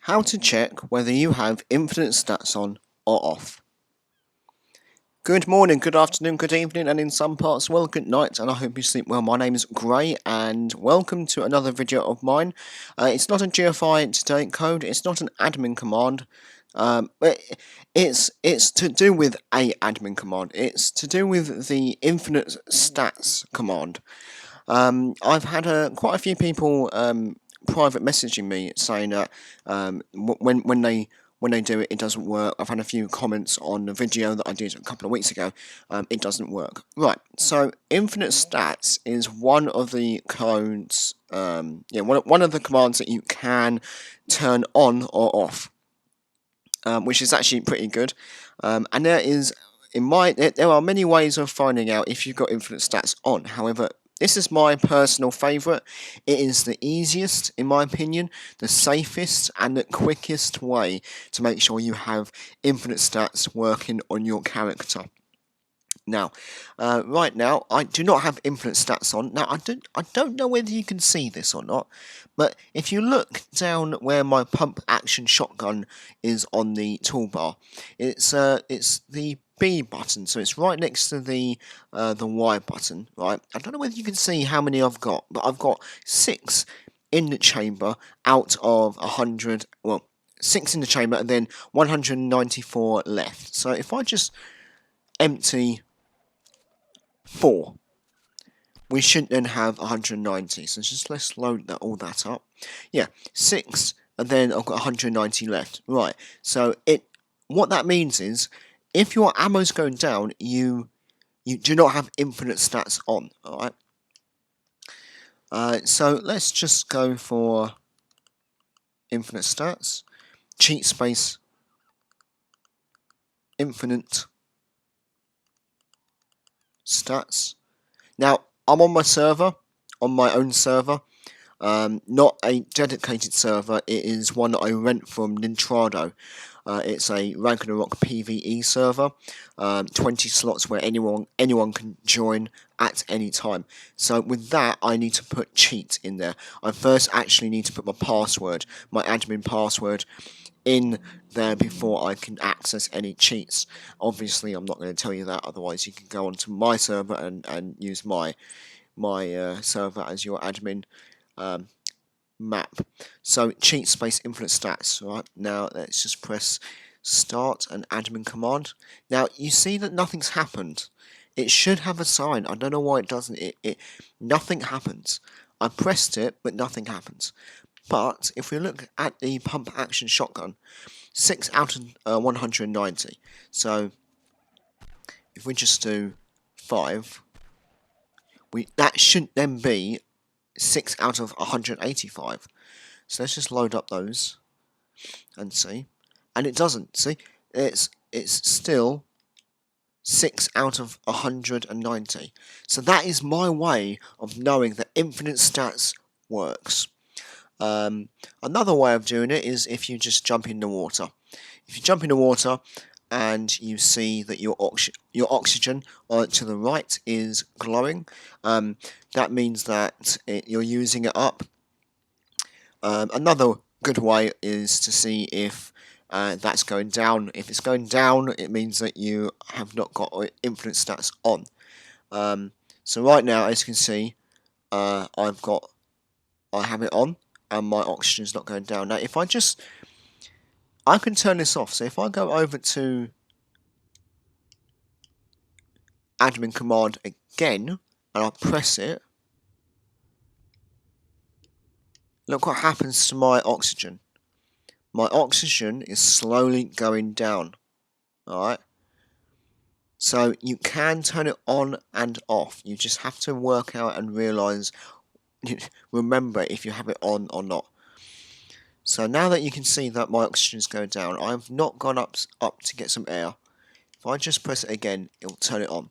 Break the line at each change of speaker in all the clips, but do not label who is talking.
How to check whether you have infinite stats on or off. Good morning, good afternoon, good evening, and in some parts, well, good night, and I hope you sleep well. My name is Gray, and welcome to another video of mine. It's not a GFI to-date code, it's not an admin command, but it's to do with a admin command. It's to do with the infinite stats command. I've had quite a few people private messaging me saying that when they do it, it doesn't work. I've had a few comments on the video that I did a couple of weeks ago. It doesn't work. Right. So infinite stats is one of the codes. One of the commands that you can turn on or off, which is actually pretty good. And there are many ways of finding out if you've got infinite stats on. However, this is my personal favourite. It is the easiest, in my opinion, the safest and the quickest way to make sure you have infinite stats working on your character. Now, right now, I do not have infinite stats on. Now, I don't know whether you can see this or not, but if you look down where my pump action shotgun is on the toolbar, it's the B button, so it's right next to the Y button, right? I don't know whether you can see how many I've got, but I've got 6 in the chamber out of 100. Well, 6 in the chamber and then 194 left. So if I just empty 4, we should then have 190. So let's load all that up. Yeah, 6, and then I've got 190 left. Right. So what that means is, if your ammo's going down, you do not have infinite stats on. All right. So let's just go for infinite stats, cheat space, infinite stats. Now, I'm on my server, on my own server, not a dedicated server. It is one that I rent from Nintrado. It's a Ragnarok PvE server, 20 slots where anyone can join at any time. So with that, I need to put cheat in there. I first actually need to put my password, my admin password, in there before I can access any cheats. Obviously, I'm not going to tell you that, otherwise you can go onto my server and use my server as your admin map. So cheat space infinite stats. Right, now let's just press start an admin command. Now you see that nothing's happened. It should have a sign. I don't know why it doesn't. Nothing happens. I pressed it, but nothing happens. But if we look at the pump action shotgun, 6 out of 190. So if we just do 5, that should then be 6 out of 185. So let's just load up those and see. And it doesn't. See, it's still 6 out of 190. So that is my way of knowing that infinite stats works. Another way of doing it is if you just jump in the water. If you jump in the water and you see that your oxygen to the right is glowing, that means that you're using it up. Another good way is to see if that's going down. If it's going down, it means that you have not got infinite stats on. So right now, as you can see, I have it on, and my oxygen is not going down. Now, if I can turn this off. So if I go over to admin command again, and I press it, look what happens to my oxygen. My oxygen is slowly going down. Alright? So you can turn it on and off. You just have to work out and remember if you have it on or not. So now that you can see that my oxygen is going down, I have not gone up to get some air. If I just press it again, it will turn it on.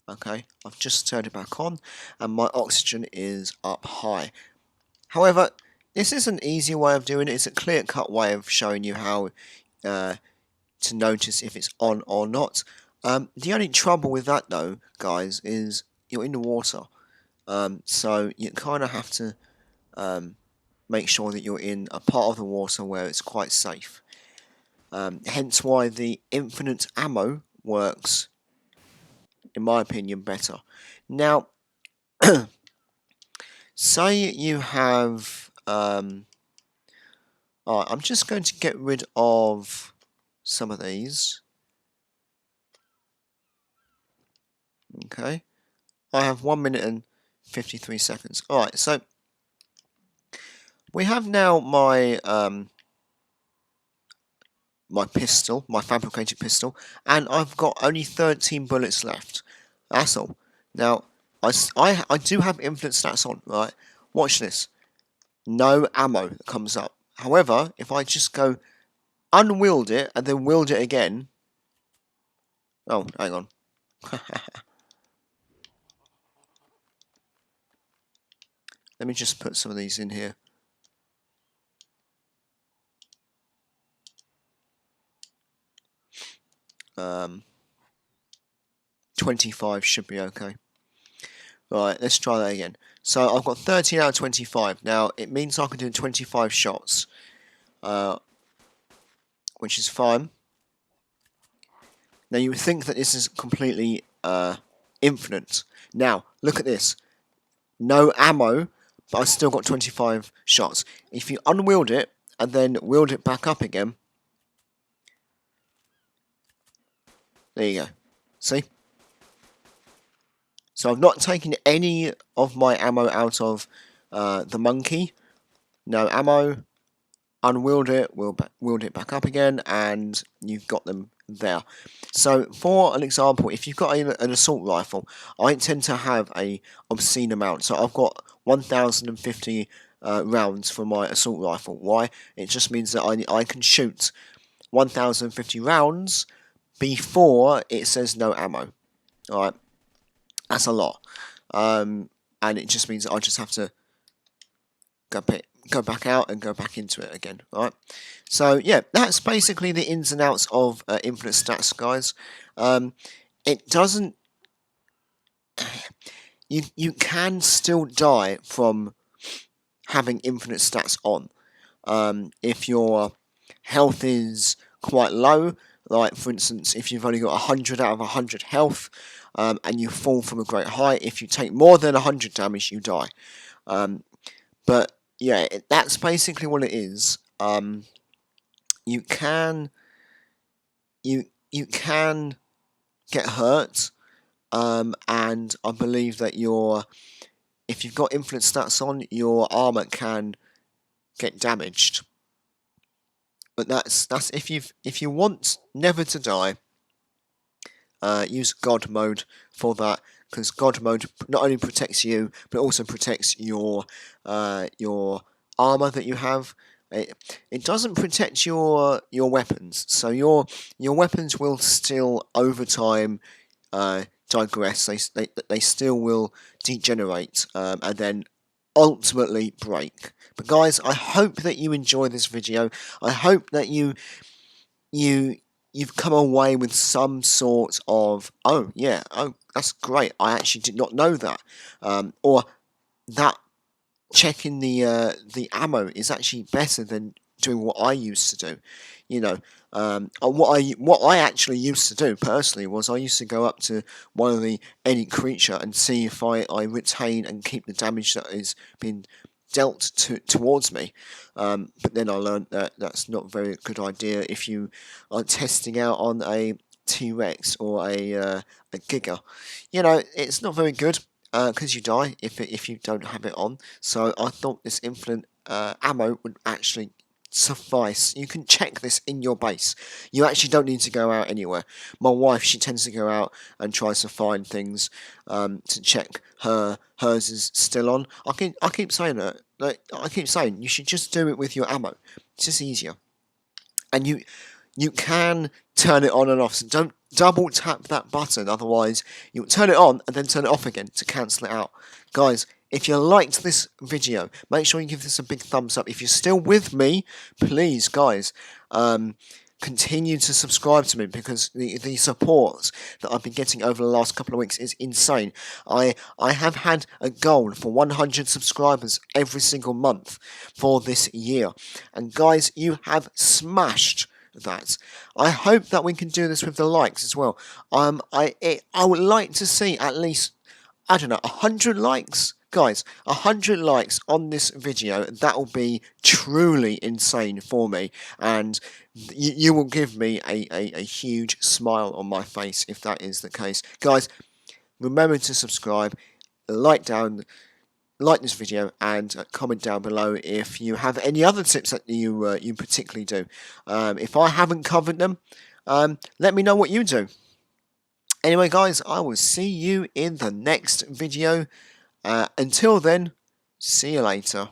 Okay, I've just turned it back on, and my oxygen is up high. However, this is an easy way of doing it. It's a clear-cut way of showing you how to notice if it's on or not. The only trouble with that, though, guys, is you're in the water. So you kind of have to make sure that you're in a part of the water where it's quite safe. Hence why the infinite ammo works, in my opinion, better. Now, say you have... I'm just going to get rid of some of these. Okay. I have 1 minute and 53 seconds. Alright, so we have now my my pistol, my fabricated pistol, and I've got only 13 bullets left. That's all. Now, I do have infinite stats on, right? Watch this. No ammo that comes up. However, if I just go unwield it and then wield it again... Oh, hang on. Let me just put some of these in here. 25 should be okay. Right, let's try that again. So I've got 13 out of 25. Now, it means I can do 25 shots, which is fine. Now, you would think that this is completely infinite. Now, look at this. No ammo, but I still got 25 shots. If you unwield it and then wield it back up again, there you go. See? So I've not taken any of my ammo out of the monkey. No ammo. Unwield it, wield it back up again, and you've got them there. So, for an example, if you've got an assault rifle, I tend to have a obscene amount. So I've got 1,050 rounds for my assault rifle. Why? It just means that I can shoot 1,050 rounds before it says no ammo. Alright, that's a lot. And it just means that I just have to go back out and go back into it again, right? So yeah, that's basically the ins and outs of infinite stats, guys. It doesn't... You can still die from having infinite stats on. If your health is quite low, like for instance, if you've only got 100 out of 100 health, and you fall from a great height, if you take more than 100 damage, you die. But yeah, that's basically what it is. You can get hurt, and I believe that if you've got infinite stats on, your armor can get damaged. But that's if you want never to die, use God mode for that, because God mode not only protects you, but also protects your armor that you have. It doesn't protect your weapons, so your weapons will still over time digress. They still will degenerate, and then ultimately break. But guys, I hope that you enjoy this video. I hope that you've come away with some sort of, oh yeah, oh that's great, I actually did not know that, or that checking the ammo is actually better than doing what I used to do. You know, what I actually used to do personally was I used to go up to one of any creature and see if I retain and keep the damage that is being dealt towards me, but then I learned that that's not a very good idea if you are testing out on a T-Rex or a Giga. You know, it's not very good, because you die if you don't have it on. So I thought this infinite ammo would actually suffice. You can check this in your base. You actually don't need to go out anywhere. My wife, she tends to go out and tries to find things to check hers is still on. I keep saying that. Like, I keep saying you should just do it with your ammo. It's just easier. And you can turn it on and off. So don't double tap that button. Otherwise, you'll turn it on and then turn it off again to cancel it out. Guys, if you liked this video, make sure you give this a big thumbs up. If you're still with me, please, guys, continue to subscribe to me, because the support that I've been getting over the last couple of weeks is insane. I have had a goal for 100 subscribers every single month for this year, and guys, you have smashed that. I hope that we can do this with the likes as well. I would like to see at least, I don't know, 100 likes. Guys, 100 likes on this video, that will be truly insane for me, and you will give me a huge smile on my face if that is the case. Guys, remember to subscribe, like this video, and comment down below if you have any other tips that you particularly do. If I haven't covered them, let me know what you do. Anyway, guys, I will see you in the next video. Until then, see you later.